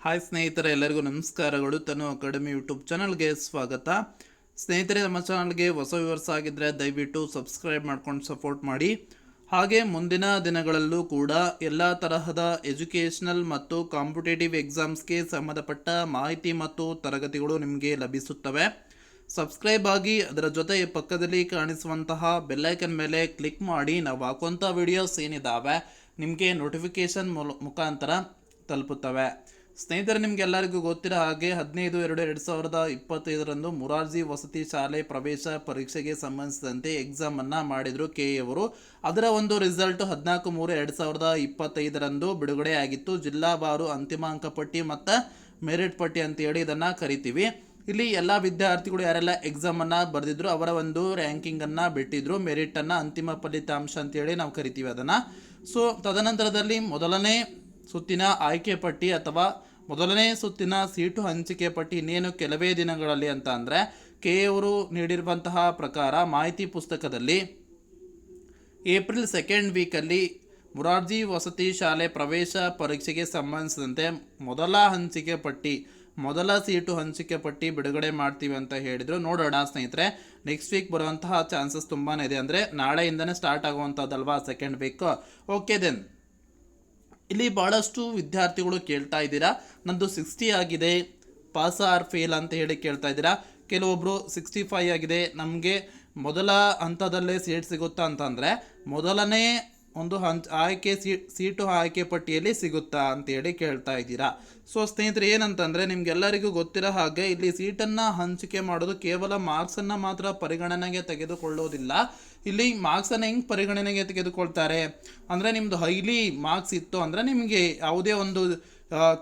Hi ಸ್ನೇಹಿತರೆ, ಎಲ್ಲರಿಗೂ ನಮಸ್ಕಾರಗಳು. ತನು ಅಕಾಡೆಮಿ ಯೂಟ್ಯೂಬ್ ಚಾನಲ್ಗೆ ಸ್ವಾಗತ. ಸ್ನೇಹಿತರೆ, ನಮ್ಮ ಚಾನಲ್ಗೆ ಹೊಸ ವ್ಯೂವರ್ಸ್ ಆಗಿದ್ದರೆ ದಯವಿಟ್ಟು ಸಬ್ಸ್ಕ್ರೈಬ್ ಮಾಡ್ಕೊಂಡು ಸಪೋರ್ಟ್ ಮಾಡಿ. ಹಾಗೆ ಮುಂದಿನ ದಿನಗಳಲ್ಲೂ ಕೂಡ ಎಲ್ಲ ತರಹದ ಎಜುಕೇಷನಲ್ ಮತ್ತು ಕಾಂಪಿಟೇಟಿವ್ ಎಕ್ಸಾಮ್ಸ್ಗೆ ಸಂಬಂಧಪಟ್ಟ ಮಾಹಿತಿ ಮತ್ತು ತರಗತಿಗಳು ನಿಮಗೆ ಲಭಿಸುತ್ತವೆ. ಸಬ್ಸ್ಕ್ರೈಬ್ ಆಗಿ, ಅದರ ಜೊತೆ ಪಕ್ಕದಲ್ಲಿ ಕಾಣಿಸುವಂತಹ ಬೆಲ್ಲೈಕನ್ ಮೇಲೆ ಕ್ಲಿಕ್ ಮಾಡಿ. ನಾವು ಹಾಕುವಂಥ ವಿಡಿಯೋಸ್ ಏನಿದ್ದಾವೆ ನಿಮಗೆ ನೋಟಿಫಿಕೇಷನ್ ಮುಖಾಂತರ ತಲುಪುತ್ತವೆ. ಸ್ನೇಹಿತರೆ, ನಿಮಗೆಲ್ಲರಿಗೂ ಗೊತ್ತಿರೋ ಹಾಗೆ 15/2/2025 ಮುರಾರ್ಜಿ ವಸತಿ ಶಾಲೆ ಪ್ರವೇಶ ಪರೀಕ್ಷೆಗೆ ಸಂಬಂಧಿಸಿದಂತೆ ಎಕ್ಸಾಮನ್ನು ಮಾಡಿದರು ಕೆ ಅವರು. ಅದರ ಒಂದು ರಿಸಲ್ಟ್ 14/3/2025 ಬಿಡುಗಡೆ ಆಗಿತ್ತು. ಜಿಲ್ಲಾವಾರು ಅಂತಿಮ ಅಂಕಪಟ್ಟಿ ಮತ್ತು ಮೆರಿಟ್ ಪಟ್ಟಿ ಅಂತೇಳಿ ಇದನ್ನು ಕರಿತೀವಿ. ಇಲ್ಲಿ ಎಲ್ಲ ವಿದ್ಯಾರ್ಥಿಗಳು ಯಾರೆಲ್ಲ ಎಕ್ಸಾಮನ್ನು ಬರೆದಿದ್ರು ಅವರ ಒಂದು ರ್ಯಾಂಕಿಂಗನ್ನು ಬಿಟ್ಟಿದ್ರು. ಮೆರಿಟನ್ನು ಅಂತಿಮ ಫಲಿತಾಂಶ ಅಂತೇಳಿ ನಾವು ಕರಿತೀವಿ ಅದನ್ನು. ಸೊ ತದನಂತರದಲ್ಲಿ ಮೊದಲನೇ ಸುತ್ತಿನ ಆಯ್ಕೆ ಪಟ್ಟಿ ಅಥವಾ ಮೊದಲನೇ ಸುತ್ತಿನ ಸೀಟು ಹಂಚಿಕೆ ಪಟ್ಟಿ ಇನ್ನೇನು ಕೆಲವೇ ದಿನಗಳಲ್ಲಿ ಅಂತ ಅಂದರೆ ಕೆ ಅವರು ನೀಡಿರುವಂತಹ ಪ್ರಕಾರ ಮಾಹಿತಿ ಪುಸ್ತಕದಲ್ಲಿ ಏಪ್ರಿಲ್ 2nd ವೀಕಲ್ಲಿ ಮುರಾರ್ಜಿ ವಸತಿ ಶಾಲೆ ಪ್ರವೇಶ ಪರೀಕ್ಷೆಗೆ ಸಂಬಂಧಿಸಿದಂತೆ ಮೊದಲ ಸೀಟು ಹಂಚಿಕೆ ಪಟ್ಟಿ ಬಿಡುಗಡೆ ಮಾಡ್ತೀವಿ ಅಂತ ಹೇಳಿದರು. ನೋಡೋಣ ಸ್ನೇಹಿತರೆ, ನೆಕ್ಸ್ಟ್ ವೀಕ್ ಬರುವಂತಹ ಚಾನ್ಸಸ್ ತುಂಬಾ ಇದೆ. ಅಂದರೆ ನಾಳೆಯಿಂದನೇ ಸ್ಟಾರ್ಟ್ ಆಗುವಂಥದ್ದಲ್ವಾ 2nd ವೀಕ್. ಓಕೆ ದೆನ್, ಇಲ್ಲಿ ಭಾಳಷ್ಟು ವಿದ್ಯಾರ್ಥಿಗಳು ಕೇಳ್ತಾ ಇದ್ದೀರಾ, ನಂದು 60 ಆಗಿದೆ, ಪಾಸ್ ಆರ್ ಫೇಲ್ ಅಂತ ಹೇಳಿ ಕೇಳ್ತಾ ಇದ್ದೀರಾ. ಕೆಲವೊಬ್ಬರು 65 ಆಗಿದೆ, ನಮಗೆ ಮೊದಲ ಹಂತದಲ್ಲೇ ಸೀಟ್ ಸಿಗುತ್ತಾ ಅಂತಂದರೆ ಮೊದಲನೇ ಒಂದು ಸೀಟು ಆಯ್ಕೆ ಪಟ್ಟಿಯಲ್ಲಿ ಸಿಗುತ್ತಾ ಅಂತೇಳಿ ಕೇಳ್ತಾ ಇದ್ದೀರಾ. ಸೊ ಸ್ನೇಹಿತರೆ, ಏನಂತಂದರೆ ನಿಮಗೆಲ್ಲರಿಗೂ ಗೊತ್ತಿರೋ ಹಾಗೆ ಇಲ್ಲಿ ಸೀಟನ್ನು ಹಂಚಿಕೆ ಮಾಡೋದು ಕೇವಲ ಮಾರ್ಕ್ಸನ್ನು ಮಾತ್ರ ಪರಿಗಣನೆಗೆ ತೆಗೆದುಕೊಳ್ಳೋದಿಲ್ಲ. ಇಲ್ಲಿ ಮಾರ್ಕ್ಸನ್ನು ಹೆಂಗೆ ಪರಿಗಣನೆಗೆ ತೆಗೆದುಕೊಳ್ತಾರೆ ಅಂದರೆ, ನಿಮ್ಮದು ಹೈಲಿ ಮಾರ್ಕ್ಸ್ ಇತ್ತು ಅಂದರೆ ನಿಮಗೆ ಯಾವುದೇ ಒಂದು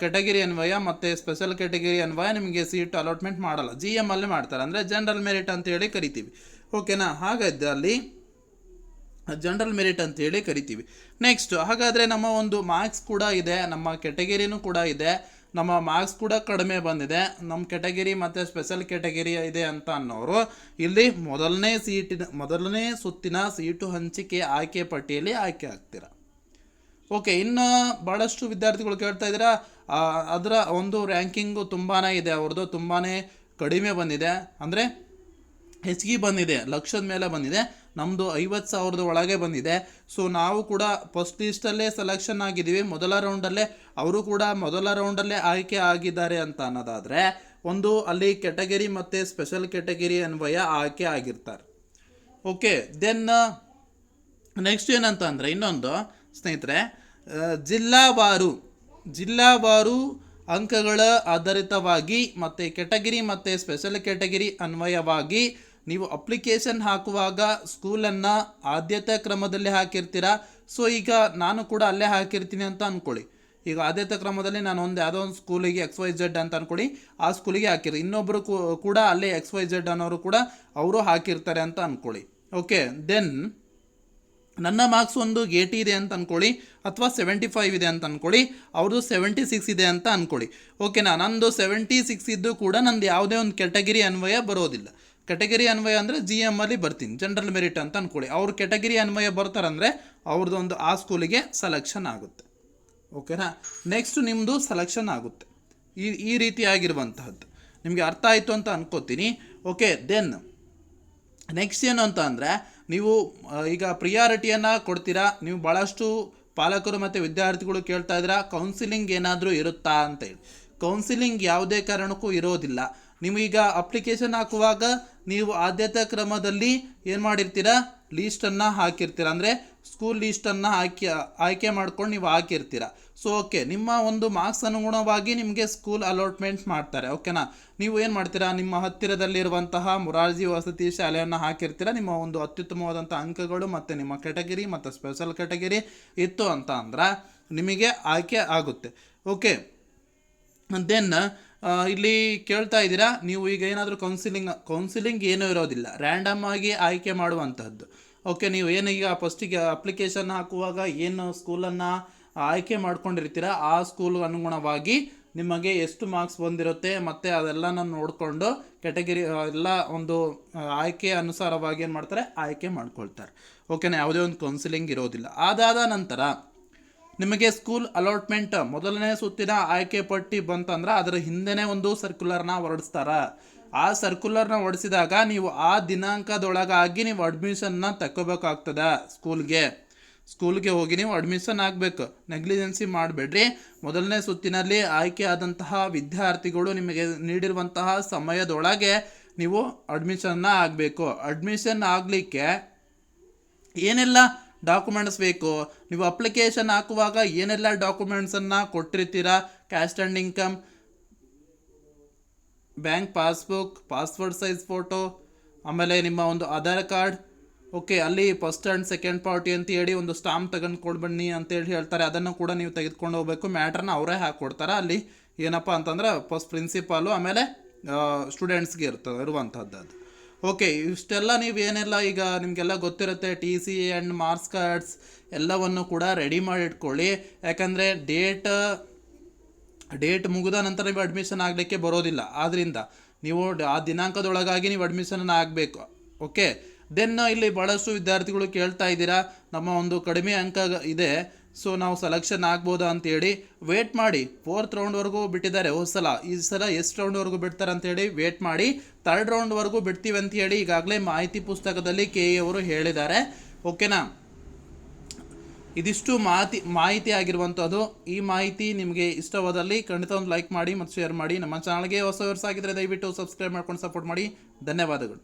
ಕೆಟಗರಿ ಅನ್ವಯ ಮತ್ತು ಸ್ಪೆಷಲ್ ಕೆಟಗರಿ ಅನ್ವಯ ನಿಮಗೆ ಸೀಟ್ ಅಲಾಟ್ಮೆಂಟ್ ಮಾಡಲ್ಲ. GM ಅಲ್ಲೇ ಮಾಡ್ತಾರೆ, ಅಂದರೆ ಜನರಲ್ ಮೆರಿಟ್ ಅಂತೇಳಿ ಕರಿತೀವಿ. ಓಕೆನಾ? ಹಾಗಾದ್ರೆ ಅಲ್ಲಿ ಜನರಲ್ ಮೆರಿಟ್ ಅಂತೇಳಿ ಕರಿತೀವಿ. ನೆಕ್ಸ್ಟ್, ಹಾಗಾದರೆ ನಮ್ಮ ಒಂದು ಮಾರ್ಕ್ಸ್ ಕೂಡ ಇದೆ, ನಮ್ಮ ಕೆಟಗರಿನೂ ಕೂಡ ಇದೆ, ನಮ್ಮ ಮಾರ್ಕ್ಸ್ ಕೂಡ ಕಡಿಮೆ ಬಂದಿದೆ, ನಮ್ಮ ಕೆಟಗರಿ ಮತ್ತು ಸ್ಪೆಷಲ್ ಕೆಟಗರಿ ಇದೆ ಅಂತ ಅನ್ನೋರು ಇಲ್ಲಿ ಮೊದಲನೇ ಸುತ್ತಿನ ಸೀಟು ಹಂಚಿಕೆ ಆಯ್ಕೆ ಪಟ್ಟಿಯಲ್ಲಿ ಆಯ್ಕೆ ಆಗ್ತೀರ. ಓಕೆ, ಇನ್ನು ಭಾಳಷ್ಟು ವಿದ್ಯಾರ್ಥಿಗಳು ಕೇಳ್ತಾ ಇದ್ದೀರಾ, ಅದರ ಒಂದು ರ್ಯಾಂಕಿಂಗು ತುಂಬಾ ಇದೆ, ಅವ್ರದ್ದು ತುಂಬಾ ಕಡಿಮೆ ಬಂದಿದೆ, ಅಂದರೆ ಹೆಚ್ಚಿಗೆ ಬಂದಿದೆ, ಲಕ್ಷದ ಮೇಲೆ ಬಂದಿದೆ. ನಮ್ಮದು 50,000 ಒಳಗೆ ಬಂದಿದೆ. ಸೊ ನಾವು ಕೂಡ ಫಸ್ಟ್ ಲಿಸ್ಟಲ್ಲೇ ಸೆಲೆಕ್ಷನ್ ಆಗಿದ್ದೀವಿ, ಮೊದಲ ರೌಂಡಲ್ಲೇ. ಅವರು ಕೂಡ ಮೊದಲ ರೌಂಡಲ್ಲೇ ಆಯ್ಕೆ ಆಗಿದ್ದಾರೆ ಅಂತ ಅನ್ನೋದಾದರೆ ಒಂದು ಅಲ್ಲಿ ಕೆಟಗರಿ ಮತ್ತು ಸ್ಪೆಷಲ್ ಕೆಟಗರಿ ಅನ್ವಯ ಆಯ್ಕೆ ಆಗಿರ್ತಾರೆ. ಓಕೆ ದೆನ್ ನೆಕ್ಸ್ಟ್ ಏನಂತ ಅಂದರೆ, ಇನ್ನೊಂದು ಸ್ನೇಹಿತರೆ, ಜಿಲ್ಲಾವಾರು ಅಂಕಗಳ ಆಧಾರಿತವಾಗಿ ಮತ್ತು ಕೆಟಗರಿ ಮತ್ತು ಸ್ಪೆಷಲ್ ಕೆಟಗರಿ ಅನ್ವಯವಾಗಿ ನೀವು ಅಪ್ಲಿಕೇಶನ್ ಹಾಕುವಾಗ ಸ್ಕೂಲನ್ನು ಆದ್ಯತೆ ಕ್ರಮದಲ್ಲಿ ಹಾಕಿರ್ತೀರಾ. ಸೊ ಈಗ ನಾನು ಕೂಡ ಅಲ್ಲೇ ಹಾಕಿರ್ತೀನಿ ಅಂತ ಅಂದ್ಕೊಳ್ಳಿ. ಈಗ ಆದ್ಯತೆ ಕ್ರಮದಲ್ಲಿ ನಾನು ಯಾವುದೋ ಒಂದು ಸ್ಕೂಲಿಗೆ XYZ ಅಂತ ಅಂದ್ಕೊಳ್ಳಿ, ಆ ಸ್ಕೂಲಿಗೆ ಹಾಕಿರ್ತೀನಿ. ಇನ್ನೊಬ್ಬರು ಕೂಡ ಅಲ್ಲೇ XYZ ಅನ್ನೋರು ಕೂಡ ಅವರು ಹಾಕಿರ್ತಾರೆ ಅಂತ ಅಂದ್ಕೊಳ್ಳಿ. ಓಕೆ ದೆನ್ ನನ್ನ ಮಾರ್ಕ್ಸ್ ಒಂದು 80 ಇದೆ ಅಂತ ಅಂದ್ಕೊಳ್ಳಿ, ಅಥವಾ 75 ಇದೆ ಅಂತ ಅಂದ್ಕೊಳ್ಳಿ, ಅವ್ರದ್ದು 76 ಇದೆ ಅಂತ ಅಂದ್ಕೊಳ್ಳಿ. ಓಕೆನಾ? ನಂದು 76 ಇದ್ದು ಕೂಡ ನಂದು ಯಾವುದೇ ಒಂದು ಕೆಟಗರಿ ಅನ್ವಯ ಬರೋದಿಲ್ಲ. ಕೆಟಗರಿ ಅನ್ವಯ ಅಂದರೆ GM ಅಲ್ಲಿ ಬರ್ತೀನಿ, ಜನರಲ್ ಮೆರಿಟ್ ಅಂತ ಅಂದ್ಕೊಳ್ಳಿ. ಅವ್ರು ಕೆಟಗರಿ ಅನ್ವಯ ಬರ್ತಾರಂದರೆ ಅವ್ರದ್ದೊಂದು ಆ ಸ್ಕೂಲಿಗೆ ಸೆಲೆಕ್ಷನ್ ಆಗುತ್ತೆ. ಓಕೆನಾ? ನೆಕ್ಸ್ಟ್ ನಿಮ್ಮದು ಸೆಲೆಕ್ಷನ್ ಆಗುತ್ತೆ. ಈ ರೀತಿಯಾಗಿರುವಂತಹದ್ದು ನಿಮಗೆ ಅರ್ಥ ಆಯಿತು ಅಂತ ಅನ್ಕೋತೀನಿ. ಓಕೆ ದೆನ್ ನೆಕ್ಸ್ಟ್ ಏನು ಅಂತ ಅಂದರೆ, ನೀವು ಈಗ ಪ್ರಿಯಾರಿಟಿಯನ್ನು ಕೊಡ್ತೀರಾ. ನೀವು ಭಾಳಷ್ಟು ಪಾಲಕರು ಮತ್ತು ವಿದ್ಯಾರ್ಥಿಗಳು ಕೇಳ್ತಾ ಇದ್ದೀರಾ, ಕೌನ್ಸಿಲಿಂಗ್ ಏನಾದರೂ ಇರುತ್ತಾ ಅಂತೇಳಿ. ಕೌನ್ಸಿಲಿಂಗ್ ಯಾವುದೇ ಕಾರಣಕ್ಕೂ ಇರೋದಿಲ್ಲ. ನಿಮಗೀಗ ಅಪ್ಲಿಕೇಶನ್ ಹಾಕುವಾಗ ನೀವು ಆದ್ಯತಾ ಕ್ರಮದಲ್ಲಿ ಏನು ಮಾಡಿರ್ತೀರಾ, ಲೀಸ್ಟನ್ನು ಹಾಕಿರ್ತೀರ, ಅಂದರೆ ಸ್ಕೂಲ್ ಲೀಸ್ಟನ್ನು ಆಯ್ಕೆ ಮಾಡ್ಕೊಂಡು ನೀವು ಹಾಕಿರ್ತೀರ. ಸೊ ಓಕೆ, ನಿಮ್ಮ ಒಂದು ಮಾರ್ಕ್ಸ್ ಅನುಗುಣವಾಗಿ ನಿಮಗೆ ಸ್ಕೂಲ್ ಅಲಾಟ್ಮೆಂಟ್ ಮಾಡ್ತಾರೆ. ಓಕೆನಾ? ನೀವು ಏನು ಮಾಡ್ತೀರಾ, ನಿಮ್ಮ ಹತ್ತಿರದಲ್ಲಿರುವಂತಹ ಮುರಾರ್ಜಿ ವಸತಿ ಶಾಲೆಯನ್ನು ಹಾಕಿರ್ತೀರ. ನಿಮ್ಮ ಒಂದು ಅತ್ಯುತ್ತಮವಾದಂಥ ಅಂಕಗಳು ಮತ್ತು ನಿಮ್ಮ ಕೆಟಗರಿ ಮತ್ತು ಸ್ಪೆಷಲ್ ಕೆಟಗರಿ ಇತ್ತು ಅಂತ ಅಂದ್ರೆ ನಿಮಗೆ ಆಯ್ಕೆ ಆಗುತ್ತೆ. ಓಕೆ ದೆನ್ ಇಲ್ಲಿ ಕೇಳ್ತಾ ಇದ್ದೀರಾ, ನೀವು ಈಗ ಏನಾದರೂ ಕೌನ್ಸಿಲಿಂಗ್ ಏನೂ ಇರೋದಿಲ್ಲ, ರ್ಯಾಂಡಮ್ ಆಗಿ ಆಯ್ಕೆ ಮಾಡುವಂಥದ್ದು. ಓಕೆ, ನೀವು ಏನೀಗ ಫಸ್ಟಿಗೆ ಅಪ್ಲಿಕೇಶನ್ ಹಾಕುವಾಗ ಏನು ಸ್ಕೂಲನ್ನು ಆಯ್ಕೆ ಮಾಡ್ಕೊಂಡಿರ್ತೀರ ಆ ಸ್ಕೂಲ್ ಅನುಗುಣವಾಗಿ ನಿಮಗೆ ಎಷ್ಟು ಮಾರ್ಕ್ಸ್ ಬಂದಿರುತ್ತೆ ಮತ್ತು ಅದೆಲ್ಲನ ನೋಡಿಕೊಂಡು ಕೆಟಗರಿ ಎಲ್ಲ ಒಂದು ಆಯ್ಕೆ ಅನುಸಾರವಾಗಿ ಏನು ಮಾಡ್ತಾರೆ, ಆಯ್ಕೆ ಮಾಡ್ಕೊಳ್ತಾರೆ. ಓಕೆನಾ? ಯಾವುದೇ ಒಂದು ಕೌನ್ಸಿಲಿಂಗ್ ಇರೋದಿಲ್ಲ. ಅದಾದ ನಂತರ ನಿಮಗೆ ಸ್ಕೂಲ್ ಅಲಾಟ್ಮೆಂಟ್ ಮೊದಲನೇ ಸುತ್ತಿನ ಆಯ್ಕೆ ಪಟ್ಟಿ ಬಂತಂದ್ರೆ ಅದರ ಹಿಂದೆನೇ ಒಂದು ಸರ್ಕ್ಯುಲರ್ನ ಹೊರಡಿಸ್ತಾರ. ಆ ಸರ್ಕ್ಯುಲರ್ನ ಹೊರಡಿಸಿದಾಗ ನೀವು ಆ ದಿನಾಂಕದೊಳಗಾಗಿ ನೀವು ಅಡ್ಮಿಷನ್ನ ತಗೋಬೇಕಾಗ್ತದೆ. ಸ್ಕೂಲ್ಗೆ ಹೋಗಿ ನೀವು ಅಡ್ಮಿಷನ್ ಆಗಬೇಕು. ನೆಗ್ಲಿಜೆನ್ಸಿ ಮಾಡಬೇಡ್ರಿ. ಮೊದಲನೇ ಸುತ್ತಿನಲ್ಲಿ ಆಯ್ಕೆ ಆದಂತಹ ವಿದ್ಯಾರ್ಥಿಗಳು ನಿಮಗೆ ನೀಡಿರುವಂತಹ ಸಮಯದೊಳಗೆ ನೀವು ಅಡ್ಮಿಷನ್ನ ಆಗಬೇಕು. ಅಡ್ಮಿಷನ್ ಆಗಲಿಕ್ಕೆ ಏನೆಲ್ಲ ಡಾಕ್ಯುಮೆಂಟ್ಸ್ ಬೇಕು, ನೀವು ಅಪ್ಲಿಕೇಶನ್ ಹಾಕುವಾಗ ಏನೆಲ್ಲ ಡಾಕ್ಯುಮೆಂಟ್ಸನ್ನು ಕೊಟ್ಟಿರ್ತೀರಾ, caste and income, bank passbook, passport size photo, ಆಮೇಲೆ ನಿಮ್ಮ ಒಂದು ಆಧಾರ್ ಕಾರ್ಡ್. ಓಕೆ, ಅಲ್ಲಿ ಫಸ್ಟ್ ಆ್ಯಂಡ್ ಸೆಕೆಂಡ್ ಪಾರ್ಟಿ ಅಂತ ಹೇಳಿ ಒಂದು ಸ್ಟಾಂಪ್ ತೆಗೆದುಕೊಂಡು ಬನ್ನಿ ಅಂತೇಳಿ ಹೇಳ್ತಾರೆ. ಅದನ್ನು ಕೂಡ ನೀವು ತೆಗೆದುಕೊಂಡು ಹೋಗಬೇಕು. ಮ್ಯಾಟ್ರನ್ನ ಅವರೇ ಹಾಕ್ಕೊಡ್ತಾರೆ. ಅಲ್ಲಿ ಏನಪ್ಪ ಅಂತಂದ್ರೆ ಫಸ್ಟ್ ಪ್ರಿನ್ಸಿಪಾಲು, ಆಮೇಲೆ ಸ್ಟೂಡೆಂಟ್ಸ್ಗೆ ಇರುವಂಥದ್ದು ಅದು. ಓಕೆ, ಇಷ್ಟೆಲ್ಲ ನೀವು ಏನೆಲ್ಲ ಈಗ ನಿಮಗೆಲ್ಲ ಗೊತ್ತಿರುತ್ತೆ, TC ಆ್ಯಂಡ್ ಮಾರ್ಕ್ಸ್ ಕಾರ್ಡ್ಸ್ ಎಲ್ಲವನ್ನು ಕೂಡ ರೆಡಿ ಮಾಡಿ ಇಟ್ಕೊಳ್ಳಿ. ಯಾಕಂದರೆ ಡೇಟ್ ಮುಗಿದ ನಂತರ ನೀವು ಅಡ್ಮಿಷನ್ ಆಗಲಿಕ್ಕೆ ಬರೋದಿಲ್ಲ. ಆದ್ದರಿಂದ ನೀವು ಆ ದಿನಾಂಕದೊಳಗಾಗಿ ನೀವು ಅಡ್ಮಿಷನ್ ಆಗಬೇಕು. ಓಕೆ, ದೆನ್ ಇಲ್ಲಿ ಭಾಳಷ್ಟು ವಿದ್ಯಾರ್ಥಿಗಳು ಕೇಳ್ತಾ ಇದ್ದೀರಾ, ನಮ್ಮ ಒಂದು ಕಡಿಮೆ ಅಂಕ ಇದೆ, ಸೊ ನಾವು ಸೆಲೆಕ್ಷನ್ ಆಗ್ಬೋದಾ ಅಂತೇಳಿ. ವೇಟ್ ಮಾಡಿ. 4th ರೌಂಡ್ವರೆಗೂ ಬಿಟ್ಟಿದ್ದಾರೆ ಈ ಸಲ ಎಷ್ಟು ರೌಂಡ್ವರೆಗೂ ಬಿಡ್ತಾರೆ ಅಂತೇಳಿ ವೇಟ್ ಮಾಡಿ. 3rd ರೌಂಡ್ವರೆಗೂ ಬಿಡ್ತೀವಿ ಅಂತ ಹೇಳಿ ಈಗಾಗಲೇ ಮಾಹಿತಿ ಪುಸ್ತಕದಲ್ಲಿ KE ಅವರು ಹೇಳಿದ್ದಾರೆ. ಓಕೆನಾ? ಇದಿಷ್ಟು ಮಾಹಿತಿ ಆಗಿರುವಂಥದ್ದು. ಈ ಮಾಹಿತಿ ನಿಮಗೆ ಇಷ್ಟವಾದಲ್ಲಿ ಖಂಡಿತ ಒಂದು ಲೈಕ್ ಮಾಡಿ ಮತ್ತು ಶೇರ್ ಮಾಡಿ. ನಮ್ಮ ಚಾನಲ್ಗೆ ಹೊಸವರ್ಸಾಗಿದ್ದರೆ ದಯವಿಟ್ಟು ಸಬ್ಸ್ಕ್ರೈಬ್ ಮಾಡ್ಕೊಂಡು ಸಪೋರ್ಟ್ ಮಾಡಿ. ಧನ್ಯವಾದಗಳು.